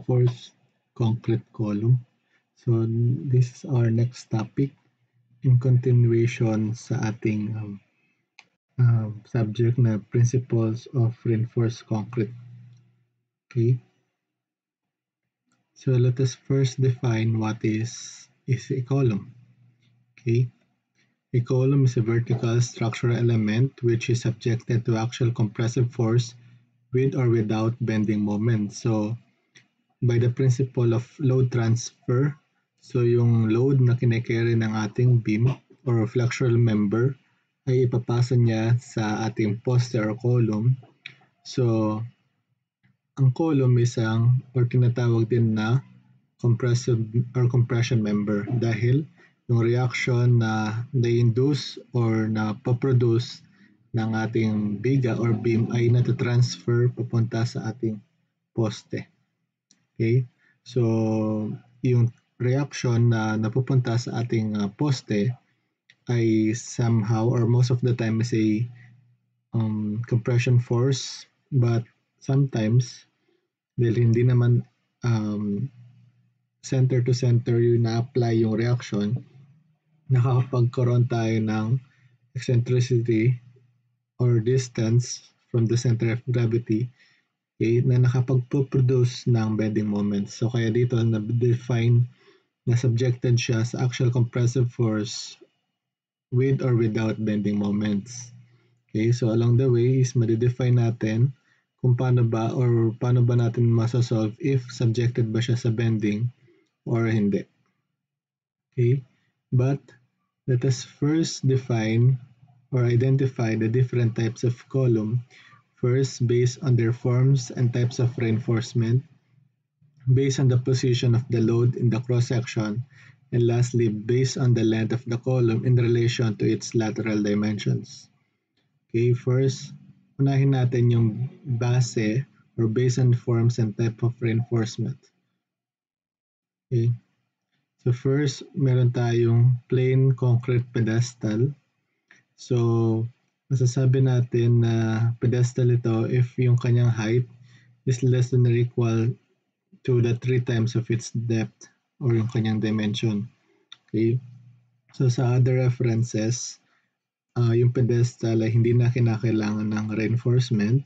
reinforced concrete column. So this is our next topic in continuation sa ating subject na principles of reinforced concrete. Okay. So let us first define what is a column. Okay. A column is a vertical structural element which is subjected to actual compressive force with or without bending moment. So by the principle of load transfer, so yung load na kine-carry ng ating beam or flexural member ay ipapasa niya sa ating poste or column. So ang column is or tinatawag din na compressive or compression member dahil yung reaction na na-induce or na paproduce ng ating biga or beam ay natatransfer papunta sa ating poste. Okay? So, yung reaction na napupunta sa ating poste ay somehow or most of the time is a compression force, but sometimes dahil hindi naman center to center yung na-apply yung reaction, nakakapagkaroon tayo ng eccentricity or distance from the center of gravity, okay, na nakapag-produce ng bending moments. So kaya dito na-define na subjected siya sa actual compressive force with or without bending moments. Okay, so along the way is ma-define natin kung paano ba natin masasolve if subjected ba siya sa bending or hindi. Okay, but let us first define or identify the different types of column. First, based on their forms and types of reinforcement, based on the position of the load in the cross-section, and lastly, based on the length of the column in relation to its lateral dimensions. Okay, first, unahin natin yung base or based on forms and type of reinforcement. Okay. So first, meron tayong plain concrete pedestal. So, masasabi natin na pedestal ito if yung kanyang height is less than or equal to the 3 times of its depth or yung kanyang dimension. Okay? So sa other references, yung pedestal ay hindi na kinakailangan ng reinforcement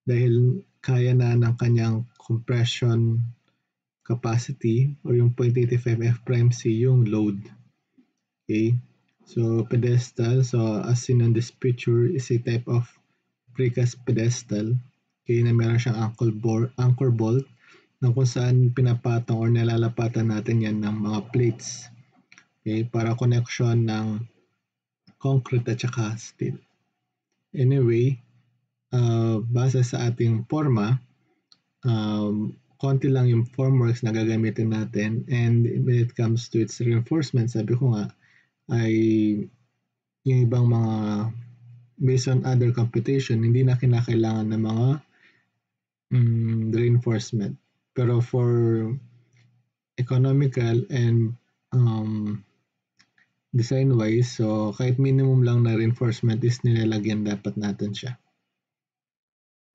dahil kaya na ng kanyang compression capacity or yung 0.85 F prime C yung load. Okay? So pedestal, so as seen on this picture, is a type of precast pedestal. Okay, na meron siyang anchor bolt na kung saan pinapatong or nalalapatan natin yan ng mga plates. Okay, para connection ng concrete at saka steel. Anyway, base sa ating forma, konti lang yung formworks na gagamitin natin, and when it comes to its reinforcement, sabi ko nga, ay yung ibang mga based on other computation, hindi na kinakailangan ng mga reinforcement. Pero for economical and design-wise, so kahit minimum lang na reinforcement is nilalagyan dapat natin siya.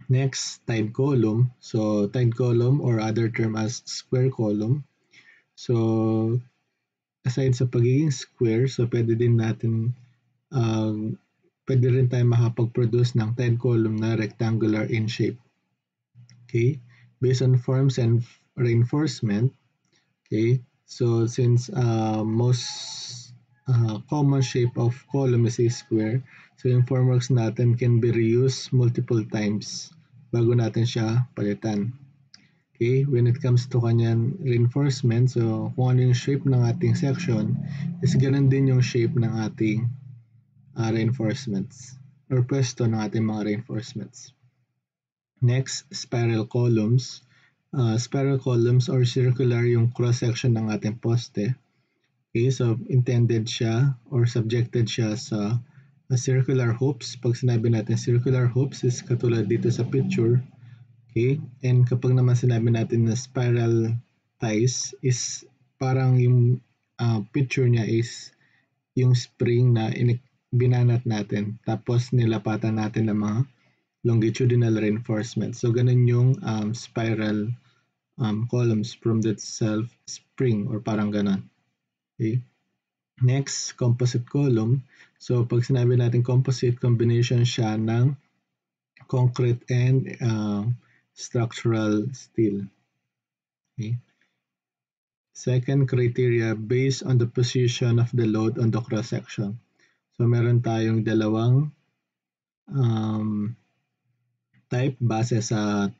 Next, tied column. So tied column or other term as square column. So aside sa pagiging square, so pwede din natin pwede rin tayo makapag-produce ng tied column na rectangular in shape. Okay? Based on forms and reinforcement, okay? So since most common shape of column is a square, so yung formworks natin can be reused multiple times bago natin siya palitan. Okay, when it comes to kanyang reinforcement, so kung ano yung shape ng ating section, is ganun din yung shape ng ating reinforcements or pwesto ng ating mga reinforcements. Next, spiral columns. Spiral columns or circular yung cross-section ng ating poste. Okay, so intended siya or subjected siya sa circular hoops. Pag sinabi natin circular hoops is katulad dito sa picture. Okay, and kapag naman sinabi natin na spiral ties is parang yung picture niya is yung spring na binanat natin tapos nilapatan natin ng mga longitudinal reinforcement. So ganun yung spiral columns from that self-spring or parang ganon. Okay. Next, composite column. So pag sinabi natin composite, combination siya ng concrete and structural steel. Okay. Second criteria, based on the position of the load on the cross-section. So meron tayong dalawang type base sa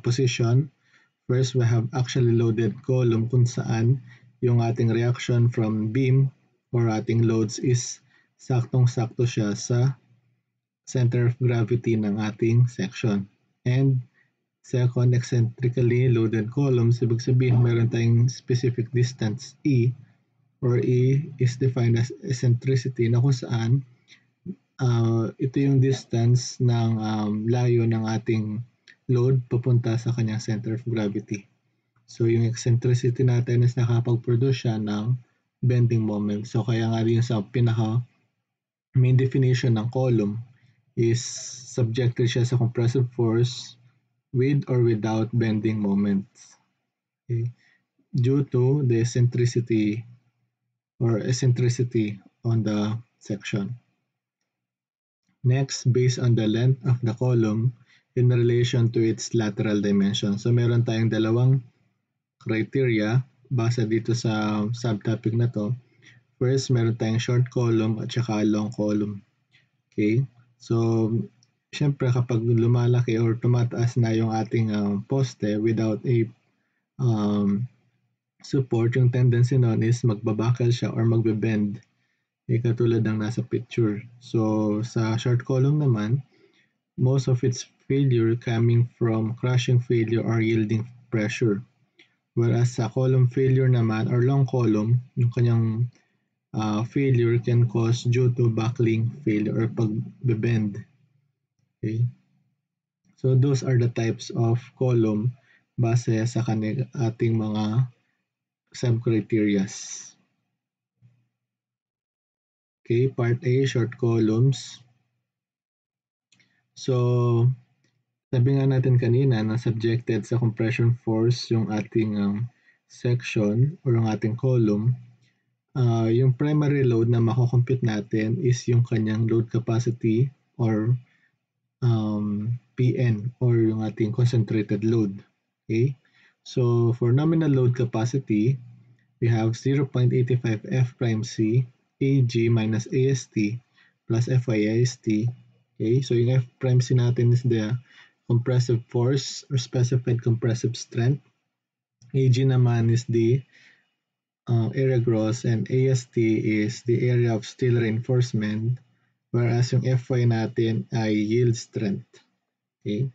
position. First, we have actually loaded column kung saan yung ating reaction from beam or ating loads is saktong-sakto siya sa center of gravity ng ating section. And second, eccentrically loaded columns, ibig sabihin meron tayong specific distance E, or E is defined as eccentricity na kung saan ito yung distance ng layo ng ating load papunta sa kanyang center of gravity. So yung eccentricity natin is nakapag-produce siya ng bending moment. So kaya nga rin sa pinaka main definition ng column is subjected siya sa compressive force with or without bending moments. Okay. Due to the eccentricity on the section. Next, based on the length of the column in relation to its lateral dimension. So meron tayong dalawang criteria base dito sa subtopic na to. First, meron tayong short column at saka long column. Okay? So, syempre kapag lumalaki or tumataas na yung ating poste without a support, yung tendency nun is magbabakal siya or magbe-bend. Katulad ng nasa picture. So, sa short column naman, most of its failure coming from crushing failure or yielding pressure. Whereas sa column failure naman or long column, yung kanyang failure can cause due to buckling failure or pag-bend. Okay? So those are the types of column base sa ating mga sub-criterias. Okay, part A, short columns. So, sabi nga natin kanina na subjected sa compression force yung ating section or yung ating column. Yung primary load na makocompute natin is yung kanyang load capacity or PN or yung ating concentrated load. Okay? So, for nominal load capacity, we have 0.85 F prime C AG minus AST plus FYIST. Okay? So, yung F prime C natin is the compressive force or specified compressive strength. AG naman is the area gross and AST is the area of steel reinforcement, whereas yung FY natin ay yield strength. Okay?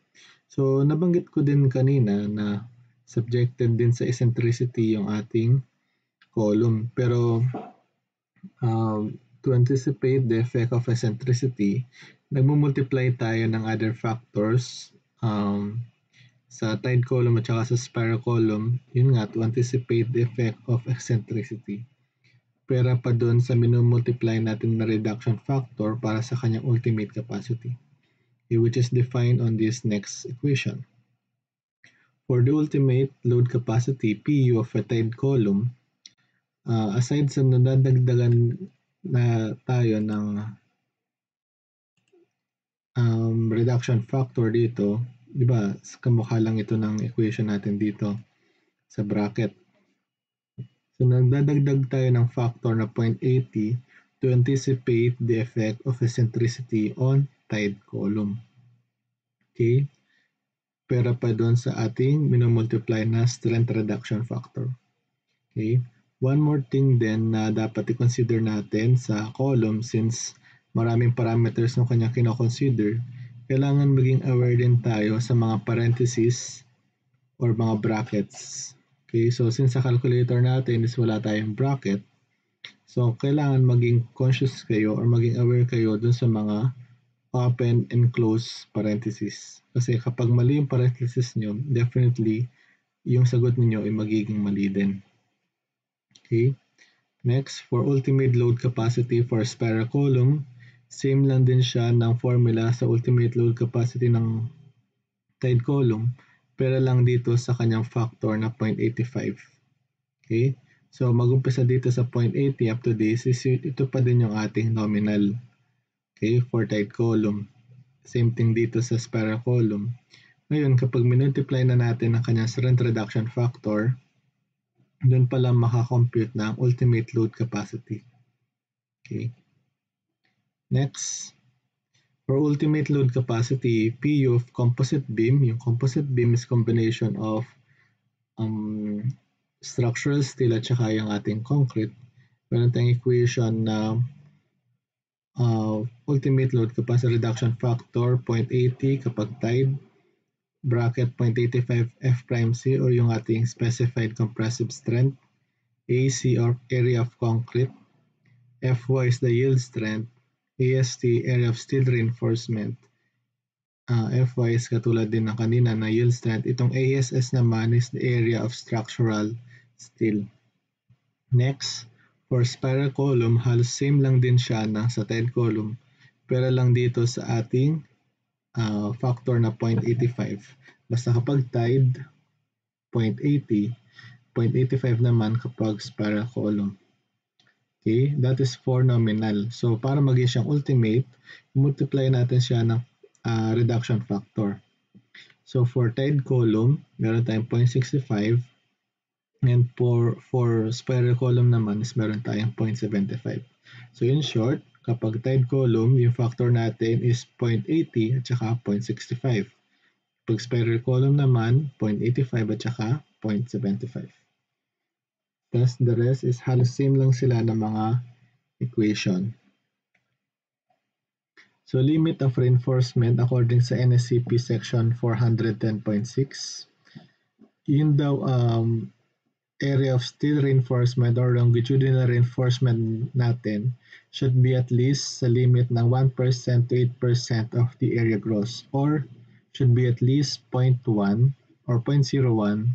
So, nabanggit ko din kanina na subjected din sa eccentricity yung ating column. Pero to anticipate the effect of eccentricity, nagmumultiply tayo ng other factors sa tide column at saka sa spiral column, yun nga, to anticipate the effect of eccentricity. Pera pa doon sa minumultiply natin na reduction factor para sa kanyang ultimate capacity, which is defined on this next equation. For the ultimate load capacity, PU of a tide column, aside sa nadadagdagan na tayo ng reduction factor dito, di ba, kamukha lang ito ng equation natin dito sa bracket. So, nagdadagdag tayo ng factor na 0.80 to anticipate the effect of eccentricity on tide column. Okay? Pera pa doon sa ating minumultiply na strength reduction factor. Okay? One more thing din na dapat i-consider natin sa column, since maraming parameters ng kanya kino-consider, kailangan maging aware din tayo sa mga parentheses or mga brackets. Okay, so since sa calculator natin is wala tayong bracket, so kailangan maging conscious kayo or maging aware kayo dun sa mga open and close parentheses. Kasi kapag mali yung parentheses nyo, definitely yung sagot niyo ay magiging mali din. Okay, next, for ultimate load capacity for spiral column, same lang din siya ng formula sa ultimate load capacity ng tide column. pero lang dito sa kanyang factor na 0.85. Okay? So, mag-umpisa dito sa 0.80 up to this, ito pa din yung ating nominal. Okay? For tide column. Same thing dito sa spiral column. Ngayon, kapag minultiply na natin ang kanyang strength reduction factor, doon pala makakompute na ang ultimate load capacity. Okay? Next, for ultimate load capacity, PU of composite beam, yung composite beam is combination of structural steel at saka yung ating concrete. Meron tayong equation na ultimate load capacity reduction factor 0.80 kapag tide, bracket 0.85 F prime C or yung ating specified compressive strength, AC or area of concrete, Fy is the yield strength, AST area of steel reinforcement, Fy is katulad din ng kanina na yield strength. Itong ASS naman is the area of structural steel. Next, for spiral column, halos same lang din siya na sa tide column, pero lang dito sa ating factor na 0.85. Basta kapag tide, 0.80, 0.85 naman kapag spiral column. Okay, that is for nominal. So, para maging siyang ultimate, multiply natin siya ng reduction factor. So, for tide column, meron tayong 0.65 and for spiral column naman is meron tayong 0.75. So, in short, kapag tide column, yung factor natin is 0.80 at saka 0.65. Pag spiral column naman, 0.85 at saka 0.75. Thus, the rest is halos same lang sila ng mga equation. So, limit of reinforcement according sa NSCP section 410.6. Yun daw area of steel reinforcement or longitudinal reinforcement natin should be at least sa limit ng 1% to 8% of the area gross or should be at least 0.1 or 0.01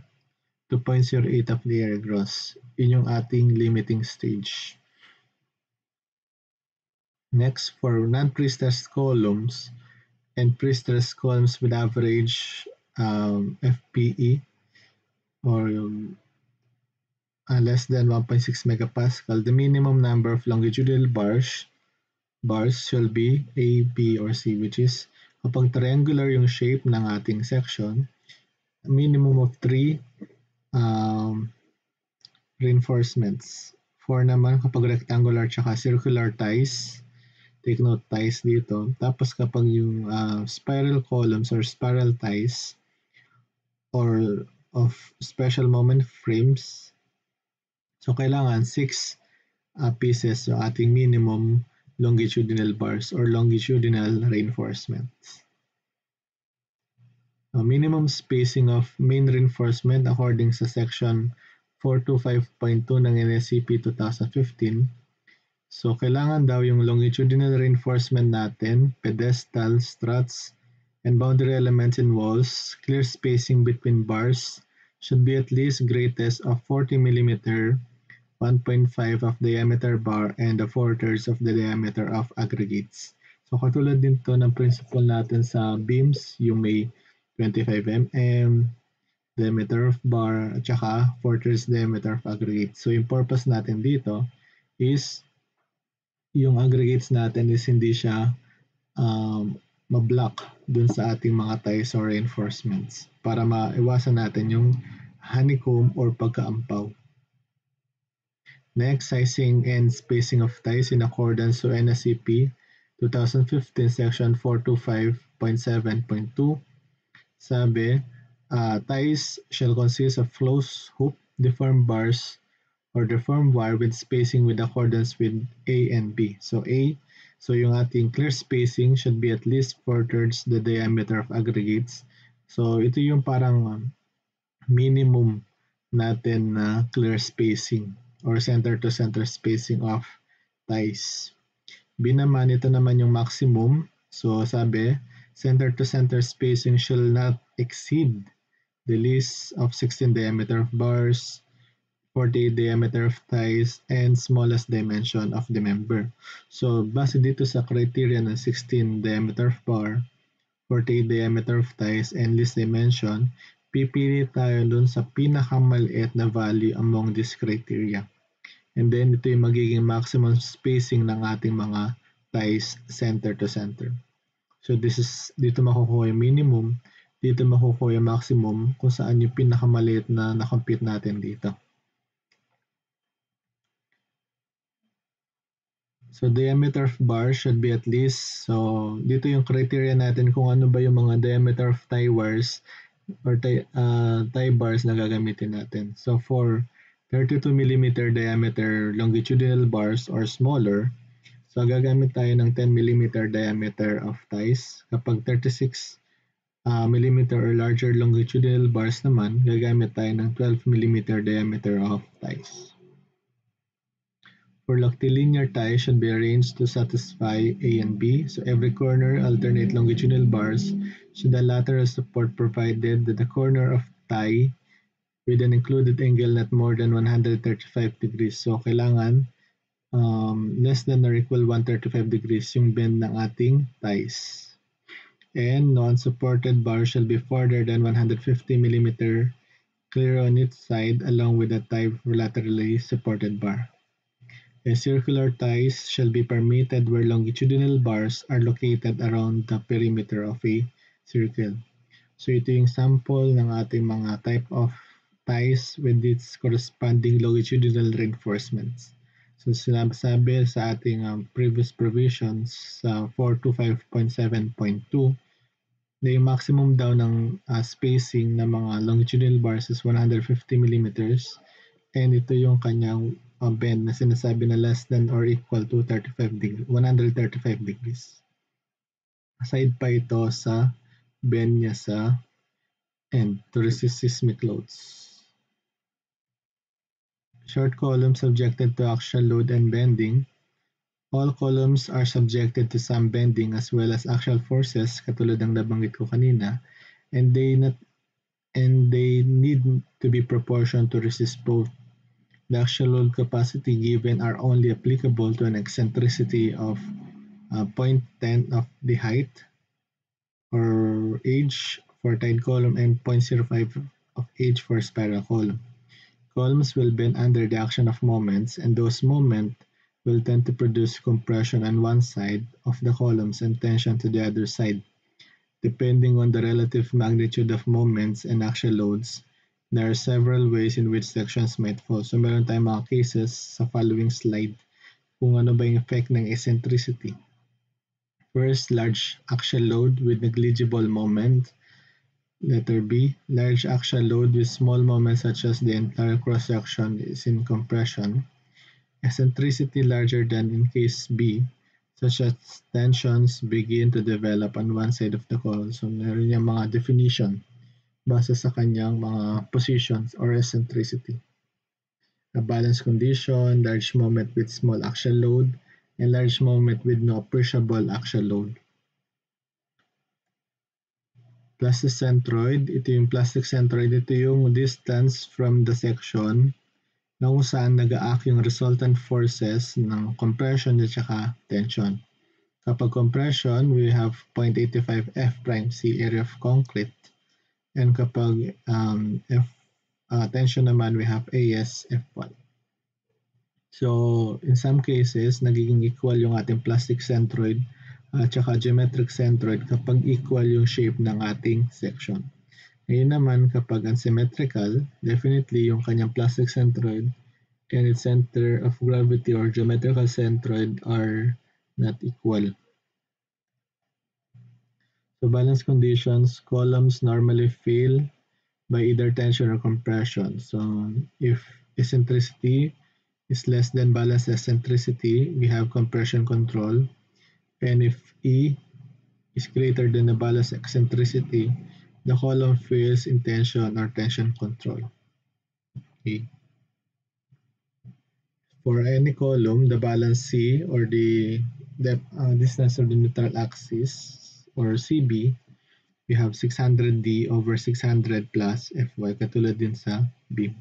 to 0.08 of the area gross. Yun yung ating limiting stage. Next, for non-pre-stressed columns and pre-stressed columns with average FPE or less than 1.6 megapascal, the minimum number of longitudinal bars shall be A, B, or C, which is kapag triangular yung shape ng ating section, minimum of 3 reinforcements. 4 naman kapag rectangular tsaka circular ties. Take note ties dito. Tapos kapag yung spiral columns or spiral ties or of special moment frames, so kailangan 6 pieces yung ating minimum longitudinal bars or longitudinal reinforcements. Minimum spacing of main reinforcement according sa section 425.2 ng NSCP 2015. So, kailangan daw yung longitudinal reinforcement natin, pedestal, struts, and boundary elements in walls, clear spacing between bars should be at least greatest of 40 mm, 1.5 of diameter bar, and 4/3 of the diameter of aggregates. So, katulad din to ng principle natin sa beams, yung may 25 mm, diameter of bar, at saka 4/3 diameter of aggregate. So, yung purpose natin dito is yung aggregates natin is hindi siya ma-block dun sa ating mga ties or reinforcements para maiwasan natin yung honeycomb or pagkaampaw. Next, sizing and spacing of ties in accordance to NSCP 2015 section 425.7.2. Sabi, ties shall consist of closed hoop, deformed bars, or deformed wire with spacing with accordance with A and B. So A, so yung ating clear spacing should be at least 4/3 the diameter of aggregates. So ito yung parang minimum natin na clear spacing or center to center spacing of ties. B naman, ito naman yung maximum. So sabi, center to center spacing shall not exceed the least of 16 diameter of bars, 48 diameter of ties, and smallest dimension of the member. So base dito sa criteria ng 16 diameter of bar, 48 diameter of ties, and least dimension, pipili tayo dun sa pinakamaliit na value among these criteria. And then ito yung magiging maximum spacing ng ating mga ties center to center. So dito makukuha yung minimum, dito makukuha yung maximum kung saan yung pinakamaliit na na-compute natin dito. So diameter of bar should be at least, so dito yung criteria natin kung ano ba yung mga diameter of tie wires or tie bars na gagamitin natin. So for 32 mm diameter longitudinal bars or smaller, so gagamit tayo ng 10 mm diameter of ties. Kapag 36 mm or larger longitudinal bars naman, gagamit tayo ng 12 mm diameter of ties. For rectilinear ties should be arranged to satisfy A and B, so every corner alternate longitudinal bars should have lateral support provided that the corner of tie with an included angle not more than 135 degrees. So kailangan less than or equal 135 degrees yung bend ng ating ties. And non-supported bar shall be further than 150 mm clear on its side along with the tie laterally supported bar. And circular ties shall be permitted where longitudinal bars are located around the perimeter of a circle. So ito yung sample ng ating mga type of ties with its corresponding longitudinal reinforcements. So sinasabi sa ating previous provisions sa 425.7.2 na yung maximum daw ng spacing ng mga longitudinal bars is 150 millimeters. And ito yung kanyang bend na sinasabi na less than or equal to 135 degrees. Aside pa ito sa bend niya sa end to resist seismic loads. Short columns subjected to axial load and bending. All columns are subjected to some bending as well as axial forces katulad ng nabanggit ko kanina, and they need to be proportional to resist both. The axial load capacity given are only applicable to an eccentricity of 0.10 of the height or age for tied column and 0.05 of age for spiral column. Columns will bend under the action of moments, and those moments will tend to produce compression on one side of the columns and tension to the other side. Depending on the relative magnitude of moments and axial loads, there are several ways in which sections might fall. So meron tayong mga cases sa following slide kung ano ba yung effect ng eccentricity. First, large axial load with negligible moment. Letter B, large axial load with small moments such as the entire cross-section is in compression. Eccentricity larger than in case B, such as tensions begin to develop on one side of the column. So meron yung mga definition base sa kanyang mga positions or eccentricity. A balance condition, large moment with small axial load, and large moment with no appreciable axial load. Plastic centroid, ito yung plastic centroid, ito yung distance from the section na kung saan nag-a-act yung resultant forces ng compression at saka tension. Kapag compression, we have 0.85 F prime C area of concrete. And kapag tension naman, we have AS F1. So, in some cases, nagiging equal yung ating plastic centroid at saka geometric centroid kapag equal yung shape ng ating section. Ngayon naman, kapag unsymmetrical, definitely yung kanyang plastic centroid and its center of gravity or geometrical centroid are not equal. So balance conditions, columns normally fail by either tension or compression. So if eccentricity is less than balance eccentricity, we have compression control. And if E is greater than the balance eccentricity, the column fails in tension or tension control. Okay. For any column, the balance C or the distance of the neutral axis or CB, we have 600D over 600 plus Fy katulad din sa beam.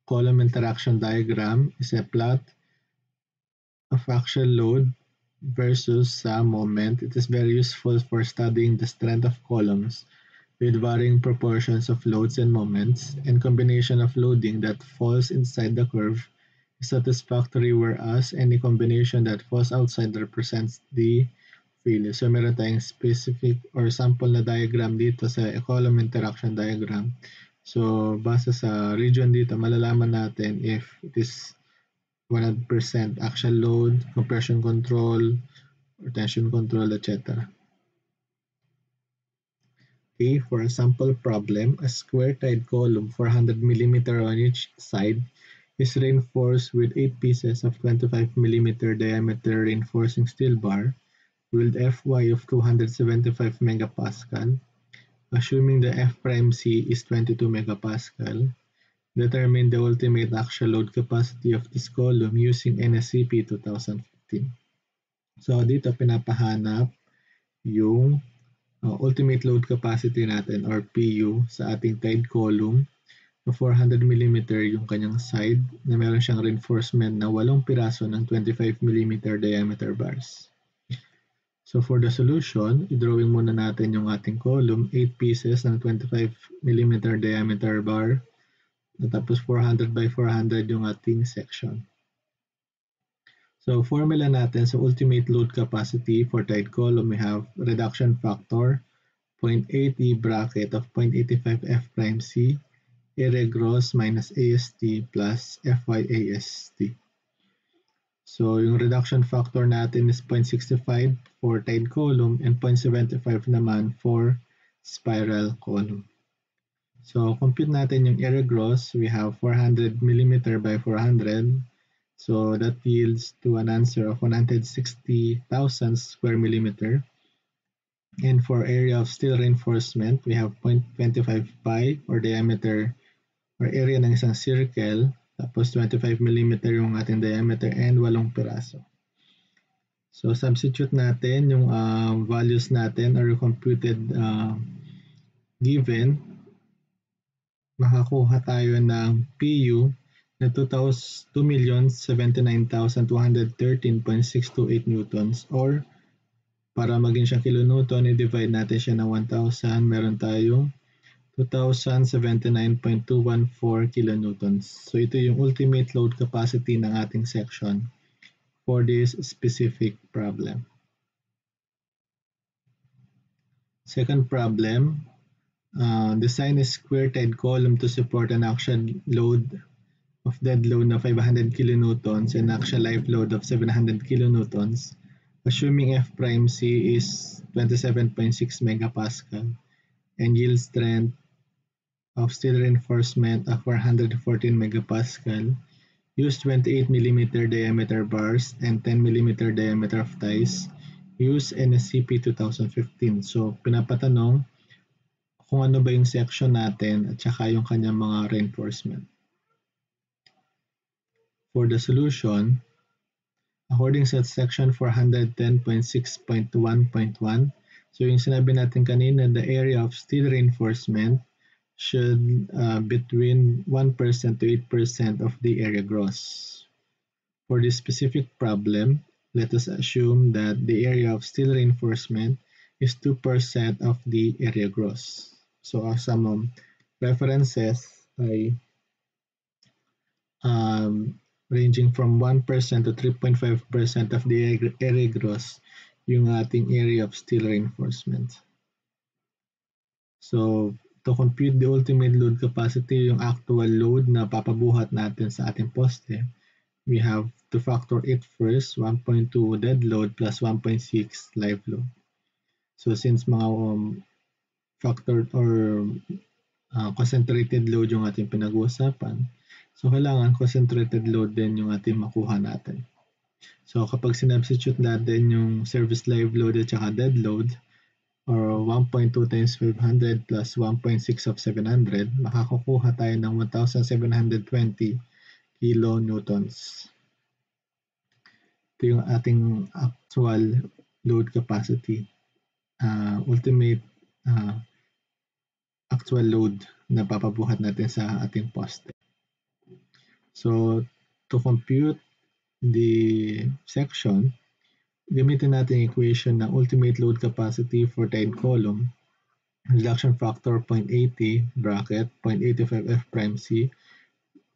Column interaction diagram is a plot of axial load versus moment. It is very useful for studying the strength of columns with varying proportions of loads and moments, and combination of loading that falls inside the curve is satisfactory, whereas any combination that falls outside represents the failure. So meron tayong specific or sample na diagram dito sa column interaction diagram. So base sa region dito, malalaman natin if it is 100% actual load, compression control, or tension control, etc. Okay, for a sample problem, a square tied column 400 mm on each side is reinforced with 8 pieces of 25 mm diameter reinforcing steel bar with Fy of 275 MPa. Assuming the F prime C is 22 MPa, determine the ultimate actual load capacity of this column using NSCP 2015. So dito pinapahanap yung ultimate load capacity natin or PU sa ating tied column na 400 mm yung kanyang side na meron siyang reinforcement na 8 piraso ng 25 mm diameter bars. So for the solution, i-drawing muna natin yung ating column, 8 pieces ng 25 mm diameter bar, at tapos 400 by 400 yung ating section. So formula natin sa ultimate load capacity for tied column, we have reduction factor, 0.80 bracket of 0.85 F prime C, area gross minus AST plus FYAST. So yung reduction factor natin is 0.65 for tied column and 0.75 naman for spiral column. So compute natin yung area gross. We have 400 mm by 400. So that yields to an answer of 160,000 square millimeter. And for area of steel reinforcement, we have 0.25 pi or diameter or area ng isang circle. Tapos 25 mm yung ating diameter and 8 piraso. So substitute natin yung values natin or computed given. Makakuha tayo ng PU na 2,079,213.628 newtons or para maging siyang kilonewton, i-divide natin siya ng 1,000. Meron tayong 2,079.214 kilonewtons. So ito yung ultimate load capacity ng ating section for this specific problem. Second problem, design a square tied column to support an actual load of dead load na 500 kilonewtons and actual live load of 700 kilonewtons, assuming F prime C is 27.6 megapascal and yield strength of steel reinforcement of 414 megapascal. Use 28 mm diameter bars and 10 mm diameter of ties. Use NSCP 2015. So, pinapatanong kung ano ba yung section natin at saka yung kanyang mga reinforcement. For the solution, according sa section 410.6.1.1, so yung sinabi natin kanina, the area of steel reinforcement should between 1% to 8% of the area gross. For this specific problem, let us assume that the area of steel reinforcement is 2% of the area gross. So some references ay ranging from 1% to 3.5% of the area gross yung ating area of steel reinforcement. So to compute the ultimate load capacity, yung actual load na papabuhat natin sa ating poste, we have to factor it first, 1.2 dead load plus 1.6 live load. So since mga factored or concentrated load yung ating pinag-uusapan, so kailangan concentrated load din yung ating makuha natin. So kapag sinubstitute natin yung service live load at saka dead load, or 1.2 times 500 plus 1.6 of 700, makakukuha tayo ng 1,720 kilonewtons. Ito yung ating actual load capacity, ultimate actual load na papabuhat natin sa ating poste. So to compute the section, gamitin natin equation ng ultimate load capacity for tied column reduction factor 0.80 bracket 0.85 F prime C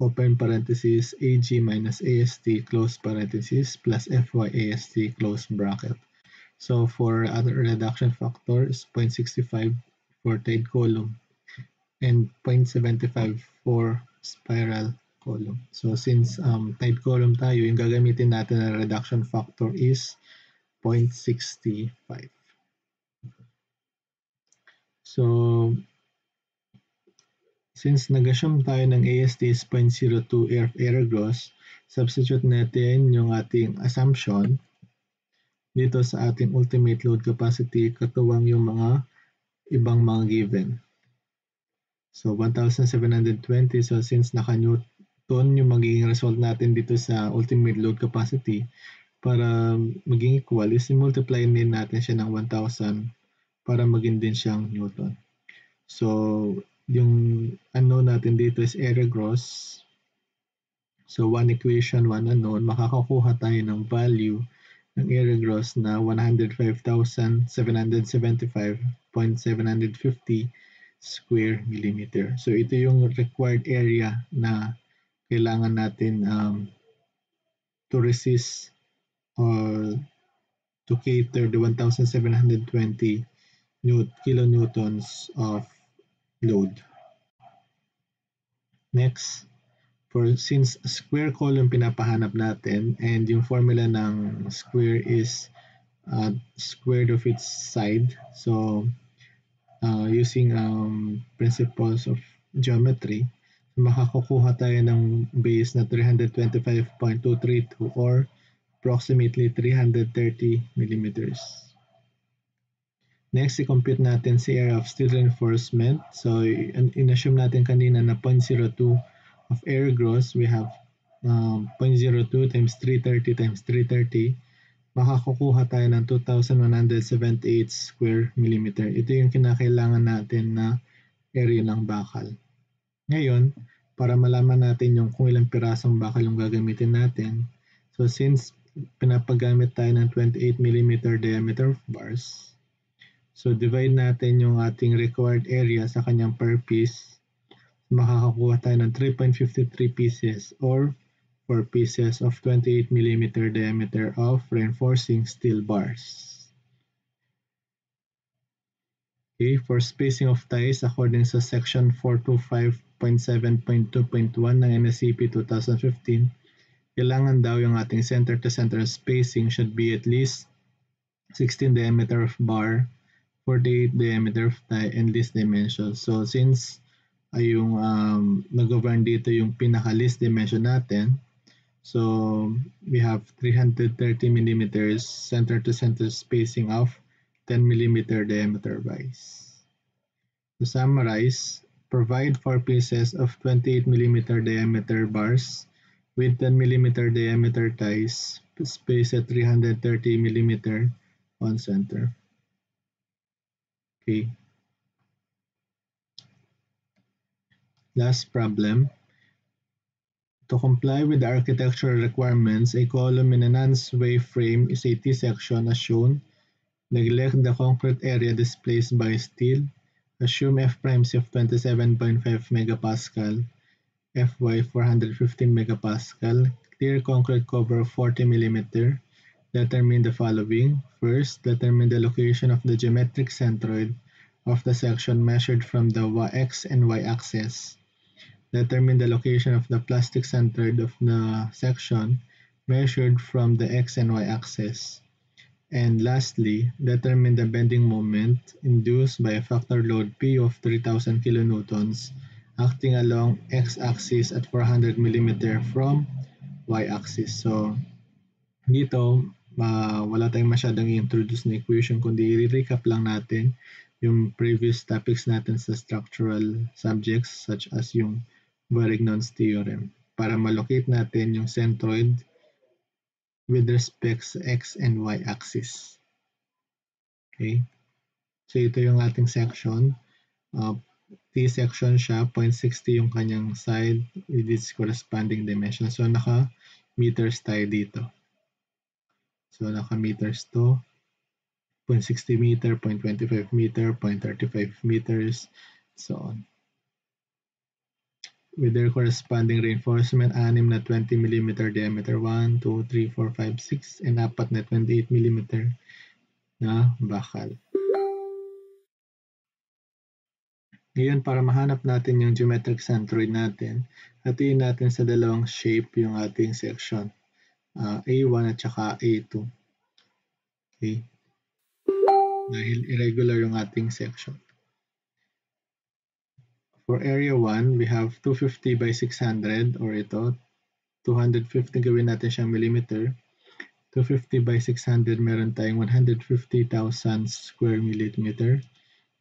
open parenthesis AG minus AST close parenthesis plus FY AST close bracket. So for other reduction factor is 0.65 for tide column and 0.75 for spiral column. So since tide column tayo, yung gagamitin natin na reduction factor is 0.65. So since nag-assume tayo ng AST is 0.02 error gross, substitute natin yung ating assumption dito sa ating ultimate load capacity katuwang yung mga ibang mga given. So 1,720, so since naka-Newton yung magiging result natin dito sa ultimate load capacity, para maging equal is multiply din natin siya ng 1,000 para maging din siyang Newton. So yung unknown natin dito is error gross. So one equation, one unknown, makakakuha tayo ng value ng error gross na 105,775.750 square millimeter. So ito yung required area na kailangan natin to resist or to cater the 1,720 kilonewtons of load. Next, since square column pinapahanap natin and yung formula ng square is square root of its side. So using principles of geometry, makakukuha tayo ng base na 325.232 or approximately 330 millimeters. Next, i-compute natin si area of steel reinforcement. So, in-assume natin kanina na 0.02 of error gross. We have 0.02 times 330 times 330. Makakukuha tayo ng 2,178 square millimeter. Ito yung kinakailangan natin na area ng bakal. Ngayon, para malaman natin yung kung ilang pirasong bakal yung gagamitin natin, so since pinapagamit tayo ng 28 mm diameter of bars, so divide natin yung ating required area sa kanyang per piece, makakakuha tayo ng 3.53 pieces or 4 pieces of 28 mm diameter of reinforcing steel bars. Okay, for spacing of ties according sa section 425.7.2.1 ng NSCP 2015, kailangan daw yung ating center-to-center spacing should be at least 16 diameter of bar, 48 diameter of tie, and least dimension. So since ay yung nag-govern dito yung pinaka-least dimension natin, so we have 330 millimeters center-to-center spacing of 10 millimeter diameter vice. To summarize, provide 4 pieces of 28 millimeter diameter bars with 10 millimeter diameter ties spaced at 330 millimeter on center. Okay. Last problem. To comply with the architectural requirements, a column in a non-sway frame is a T-section as shown. Neglect the concrete area displaced by steel. Assume F primes of 27.5 megapascal, Fy 415 megapascal, clear concrete cover of 40 mm. Determine the following. First, determine the location of the geometric centroid of the section measured from the X and Y axis. Determine the location of the plastic centroid of the section measured from the X and Y axis. And lastly, determine the bending moment induced by a factor load P of 3,000 kilonewtons acting along x-axis at 400 mm from y-axis. So, dito, wala tayong masyadong i-introduce na equation, kundi i-recap lang natin yung previous topics natin sa structural subjects such as yung Varignon's theorem para malocate natin yung centroid with respect sa x and y axis. Okay? So ito yung ating section. T-section siya, 0.60 yung kanyang side with its corresponding dimension. So naka-meters tayo dito. So naka-meters to. 0.60 meter, 0.25 meter, 0.35 meters, so on. With their corresponding reinforcement, 6 na 20 mm diameter, 1, 2, 3, 4, 5, 6, and 4 na 28 mm na bakal. Ngayon, para mahanap natin yung geometric centroid natin, hatiin natin sa dalawang shape yung ating section, A1 at saka A2. Okay? Dahil irregular yung ating section. For area 1, we have 250 by 600, or ito, 250 gawin natin siyang millimeter. 250 by 600, meron tayong 150,000 square millimeter.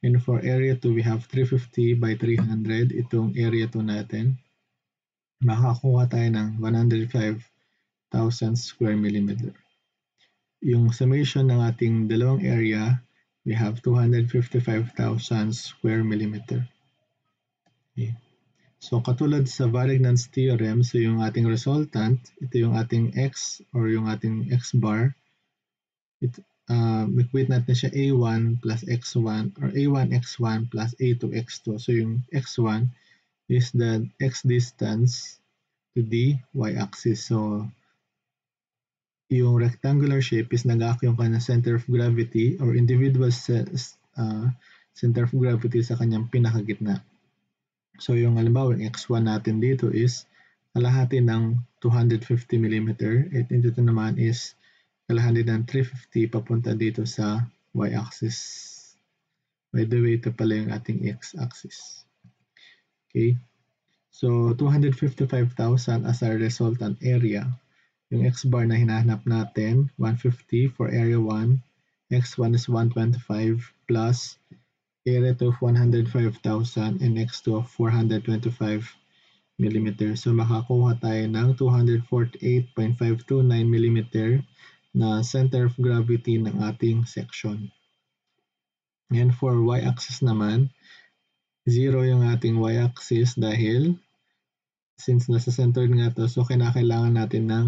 And for area 2, we have 350 by 300, itong area 2 natin. Makakuha tayo ng 105,000 square millimeter. Yung summation ng ating dalawang area, we have 255,000 square millimeter. Okay. So katulad sa Varignan's theorem, so yung ating resultant, ito yung ating x or yung ating x bar. Equate natin siya a1 plus x1 or a1 x1 plus a2 x2. So yung x1 is the x distance to the y-axis. So yung rectangular shape is nag-act yung kanyang center of gravity or individual center of gravity sa kanyang pinakagitna. So yung halimbawa, yung x1 natin dito is kalahati ng 250 mm at dito naman is kalahati ng 350 papunta dito sa y-axis. By the way, ito pala yung ating x-axis. Okay? So 255,000 as our resultant area. Yung x-bar na hinahanap natin, 150 for area 1. x1 is 125 plus area of 105,000 and x2 of 425 mm. So makakuha tayo ng 248.529 mm na center of gravity ng ating section. And for y-axis naman, 0 yung ating y-axis dahil since nasa center nga to, so kailangan natin ng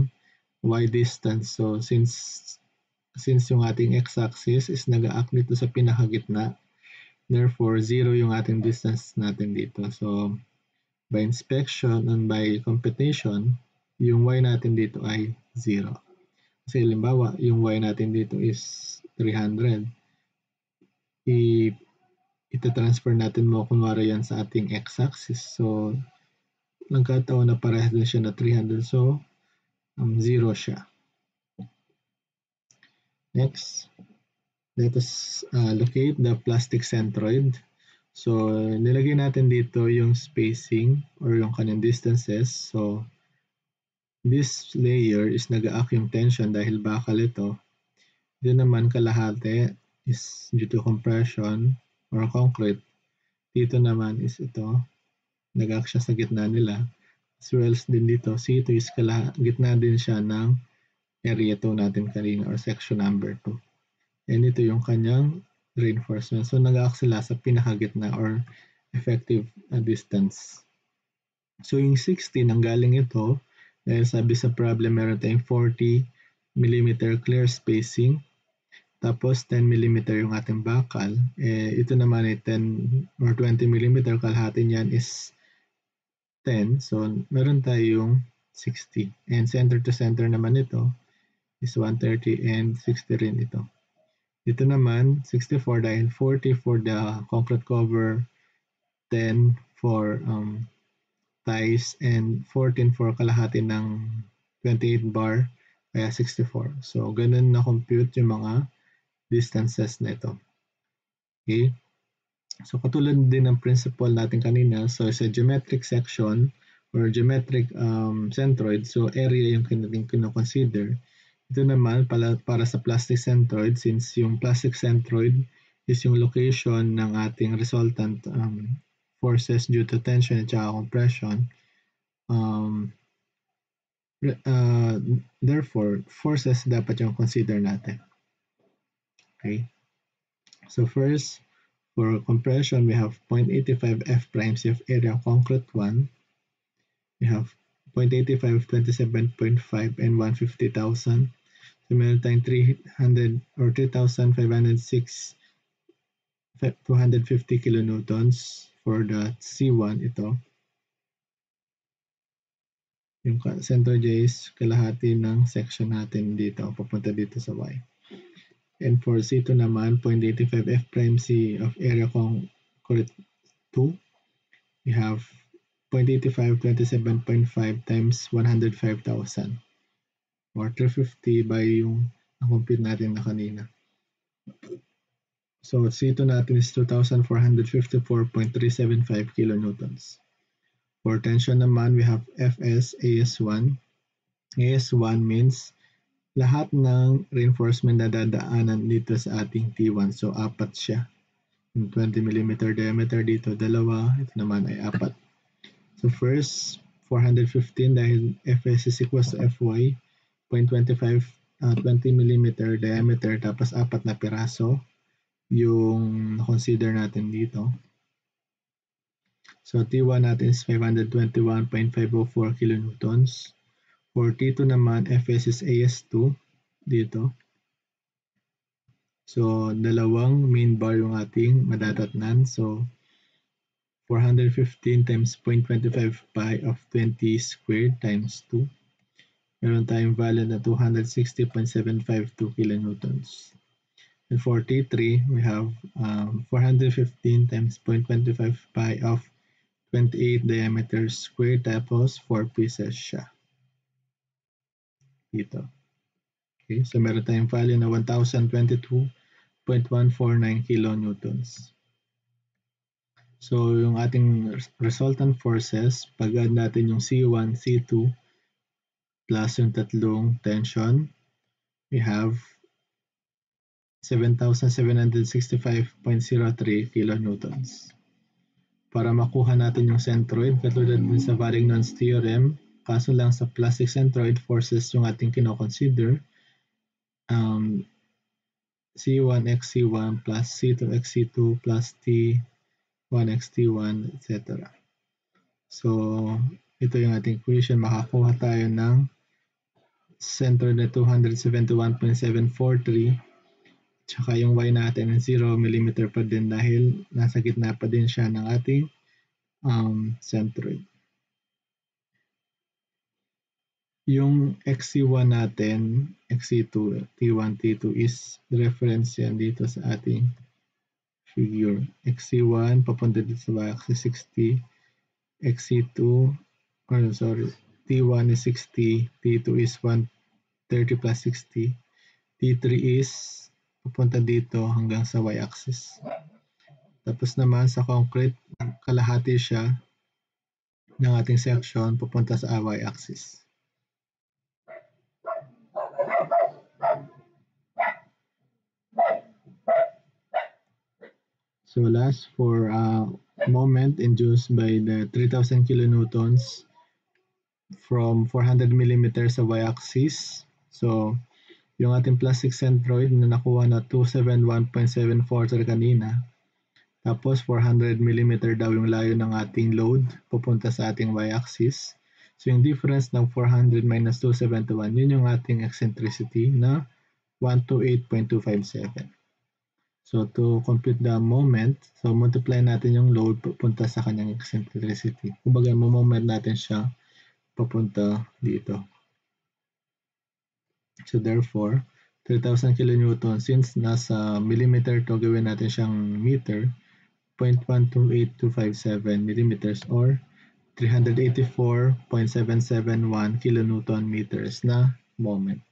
y distance. So since yung ating x-axis is nag-a-act dito sa pinakagitna, therefore, 0 yung ating distance natin dito. So, by inspection and by computation, yung y natin dito ay 0. Kasi halimbawa, yung y natin dito is 300. Ita-transfer natin mo kunwari yan sa ating x-axis. So, nagkataon na parehas din siya na 300. So, 0 siya. Next. Let us locate the plastic centroid. So, nilagay natin dito yung spacing or yung kanyang distances. So, this layer is nag-a-act yung tension dahil bakal ito. Dito naman kalahati is due to compression or concrete. Dito naman is ito. Nag-a-act siya sa gitna nila. As well as din dito, C2 is gitna din siya ng area 2 natin kanina or section number 2. And ito yung kanyang reinforcement. So nag-act sila sa pinakagitna or effective distance. So yung 60 nanggaling ito dahil sabi sa problem meron tayong 40 mm clear spacing tapos 10 mm yung ating bakal. Ito naman ay 10 or 20 mm kalahati niyan is 10. So meron tayong 60. And center to center naman ito is 130 and 60 rin ito. Dito naman, 64 dahil 40 for the concrete cover, 10 for ties, and 14 for kalahati ng 28 bar, kaya 64. So, ganun na-compute yung mga distances na ito. Okay? So, katulad din ng principle natin kanina, so sa geometric section or geometric centroid, so area yung kino-consider. Ito naman para sa plastic centroid, since yung plastic centroid is yung location ng ating resultant forces due to tension at saka compression. Therefore, forces dapat yung consider natin. Okay. So first, for compression, we have 0.85 F primes of area concrete 1. We have 0.85, 27.5, and 150,000. So So meron tayong 300 or 3,506 250 kilonewtons for the C1 ito. Yung center J is kalahati ng section natin dito, papunta dito sa Y. And for C2 naman, 0.85 F prime C of area concrete 2, we have 0.85 27.5 times 105,000 or 350 by yung na-compute natin na kanina. So C2 natin is 2,454.375 kilonewtons. For tension naman, we have Fs AS1. AS1 means lahat ng reinforcement na dadaanan dito sa ating T1. So, 4 siya. Yung 20 mm diameter dito, 2. Ito naman ay 4. So, first, 415 dahil Fs is equals to Fy. 0.25, 20 mm diameter, tapos 4 na piraso yung consider natin dito. So, T1 natin is 521.504 kilonewtons. For T2 naman, Fs is AS2 dito. So, dalawang main bar yung ating madadatnan. So, 415 times 0.25 pi of 20 squared times 2. Meron tayong value na 260.752 kilonewtons. And for T3, we have 415 times 0.25 pi of 28 diameter squared tapos 4 pieces siya. Dito. Okay, so meron tayong value na 1,022.149 kilonewtons. So yung ating resultant forces, pag add natin yung C1, C2 plus yung tatlong tension, we have 7,765.03 kilonewtons. Para makuha natin yung centroid, katulad din sa Varignon-'s theorem, kaso lang sa plastic centroid forces yung ating kino-consider, C1x C1 plus C2x C2 plus T1x T1, etc. So, ito yung ating equation. Makakuha tayo ng centroid na 271.743, tsaka yung y natin 0 mm pa din dahil nasa gitna pa din siya ng ating centroid. Yung XC1 natin, XC2, T1, T2 is reference yan dito sa ating figure. XC1 papunta dito sa y-axis 60, XC2, T1 is 60, T2 is 130 plus 60, T3 is papunta dito hanggang sa y-axis. Tapos naman sa concrete, kalahati siya ng ating section papunta sa y-axis. So last, for moment induced by the 3,000 kilonewtons from 400 mm sa y-axis. So yung ating plastic centroid na nakuha na 271.743 kanina. Tapos 400 mm daw yung layo ng ating load pupunta sa ating y-axis. So yung difference ng 400 minus 271, yun yung ating eccentricity na 128.257. So to compute the moment, so multiply natin yung load papunta sa kanyang eccentricity. Kumbaga, moment natin siya papunta dito. So therefore, 3,000 kilonewton, since nasa millimeter to, gawin natin siyang meter, 0.128257 millimeters or 384.771 kilonewton meters na moment.